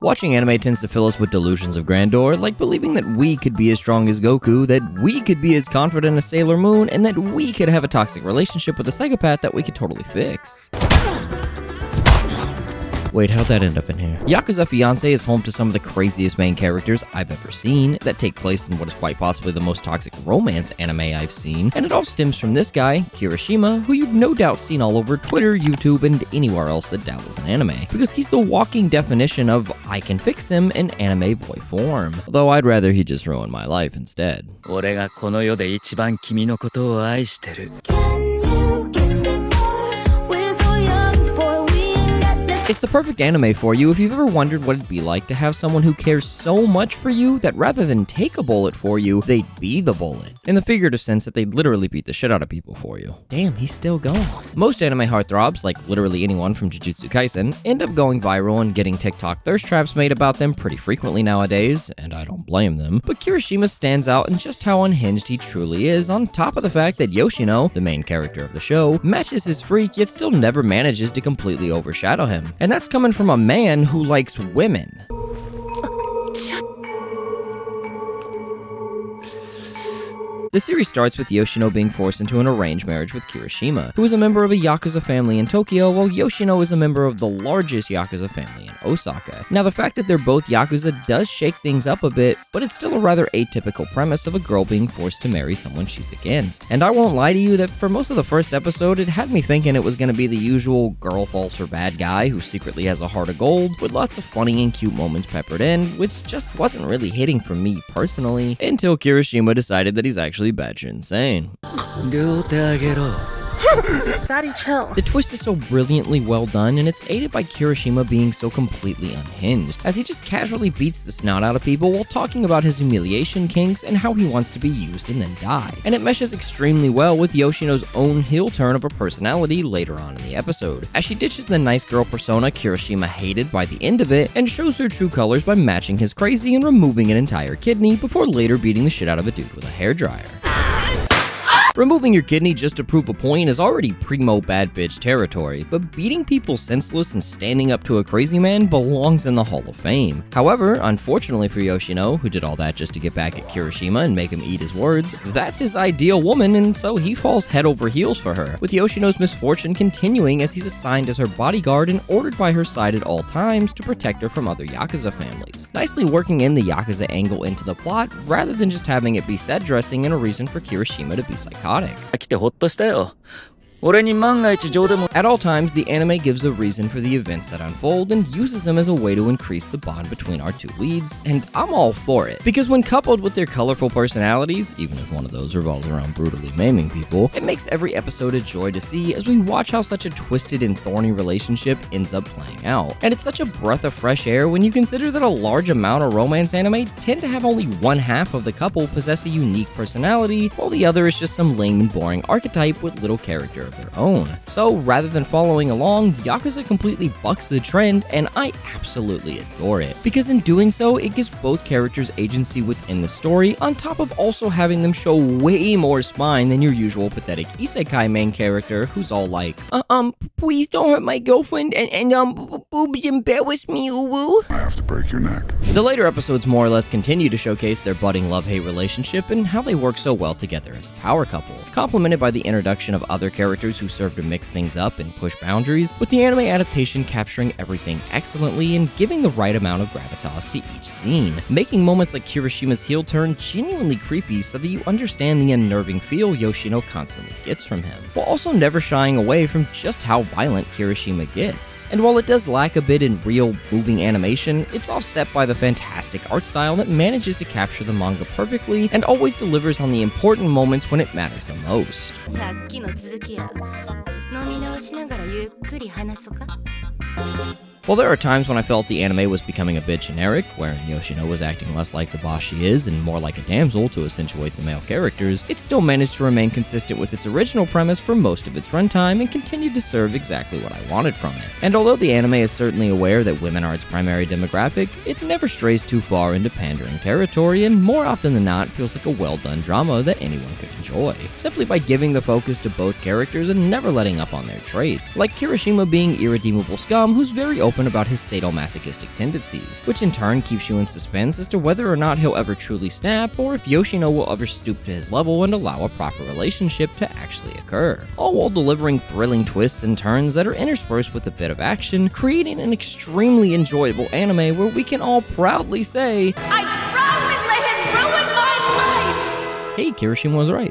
Watching anime tends to fill us with delusions of grandeur, like believing that we could be as strong as Goku, that we could be as confident as Sailor Moon, and that we could have a toxic relationship with a psychopath that we could totally fix. Wait, how'd that end up in here? Yakuza Fiance is home to some of the craziest main characters I've ever seen that take place in what is quite possibly the most toxic romance anime I've seen, and it all stems from this guy, Kirishima, who you've no doubt seen all over Twitter, YouTube, and anywhere else that dabbles in anime, because he's the walking definition of I can fix him in anime boy form, though I'd rather he just ruin my life instead. 俺がこの世で一番君のことを愛してる。 It's the perfect anime for you if you've ever wondered what it'd be like to have someone who cares so much for you that rather than take a bullet for you, they'd be the bullet. In the figurative sense that they'd literally beat the shit out of people for you. Damn, he's still going. Most anime heartthrobs, like literally anyone from Jujutsu Kaisen, end up going viral and getting TikTok thirst traps made about them pretty frequently nowadays, and I don't blame them. But Kirishima stands out in just how unhinged he truly is, on top of the fact that Yoshino, the main character of the show, matches his freak yet still never manages to completely overshadow him. And that's coming from a man who likes women. The series starts with Yoshino being forced into an arranged marriage with Kirishima, who is a member of a Yakuza family in Tokyo, while Yoshino is a member of the largest Yakuza family in Osaka. Now, the fact that they're both Yakuza does shake things up a bit, but it's still a rather atypical premise of a girl being forced to marry someone she's against. And I won't lie to you that for most of the first episode, it had me thinking it was going to be the usual girl false for bad guy who secretly has a heart of gold, with lots of funny and cute moments peppered in, which just wasn't really hitting for me personally, until Kirishima decided that he's actually batshit insane. Daddy, chill. The twist is so brilliantly well done, and it's aided by Kirishima being so completely unhinged, as he just casually beats the snot out of people while talking about his humiliation kinks and how he wants to be used and then die. And it meshes extremely well with Yoshino's own heel turn of a personality later on in the episode, as she ditches the nice girl persona Kirishima hated by the end of it and shows her true colors by matching his crazy and removing an entire kidney before later beating the shit out of a dude with a hairdryer. Removing your kidney just to prove a point is already primo bad bitch territory, but beating people senseless and standing up to a crazy man belongs in the Hall of Fame. However, unfortunately for Yoshino, who did all that just to get back at Kirishima and make him eat his words, that's his ideal woman, and so he falls head over heels for her, with Yoshino's misfortune continuing as he's assigned as her bodyguard and ordered by her side at all times to protect her from other Yakuza families, nicely working in the Yakuza angle into the plot rather than just having it be set dressing and a reason for Kirishima to be psychotic. 来てほっとしたよ。俺に万が一情でも At all times, the anime gives a reason for the events that unfold and uses them as a way to increase the bond between our two leads, and I'm all for it. Because when coupled with their colorful personalities, even if one of those revolves around brutally maiming people, it makes every episode a joy to see as we watch how such a twisted and thorny relationship ends up playing out. And it's such a breath of fresh air when you consider that a large amount of romance anime tend to have only one half of the couple possess a unique personality, while the other is just some lame and boring archetype with little character of their own. So rather than following along, Yakuza completely bucks the trend, and I absolutely adore it, because in doing so, it gives both characters agency within the story, on top of also having them show way more spine than your usual pathetic isekai main character who's all like, please don't hurt my girlfriend, and boobs embarrass me, uwu. I have to break your neck. The later episodes more or less continue to showcase their budding love-hate relationship and how they work so well together as a power couple, complemented by the introduction of other characters who serve to mix things up and push boundaries, with the anime adaptation capturing everything excellently and giving the right amount of gravitas to each scene, making moments like Kirishima's heel turn genuinely creepy so that you understand the unnerving feel Yoshino constantly gets from him, while also never shying away from just how violent Kirishima gets. And while it does lack a bit in real moving animation, it's offset by the fantastic art style that manages to capture the manga perfectly and always delivers on the important moments when it matters the most. さっきの続きや飲み直しながらゆっくり話そうか While there are times when I felt the anime was becoming a bit generic, wherein Yoshino was acting less like the boss she is and more like a damsel to accentuate the male characters, it still managed to remain consistent with its original premise for most of its runtime and continued to serve exactly what I wanted from it. And although the anime is certainly aware that women are its primary demographic, it never strays too far into pandering territory and more often than not feels like a well-done drama that anyone could enjoy, simply by giving the focus to both characters and never letting up on their traits, like Kirishima being irredeemable scum who's very open open about his sadomasochistic tendencies, which in turn keeps you in suspense as to whether or not he'll ever truly snap, or if Yoshino will ever stoop to his level and allow a proper relationship to actually occur, all while delivering thrilling twists and turns that are interspersed with a bit of action, creating an extremely enjoyable anime where we can all proudly say, I proudly let him ruin my life! hey, Kirishima was right.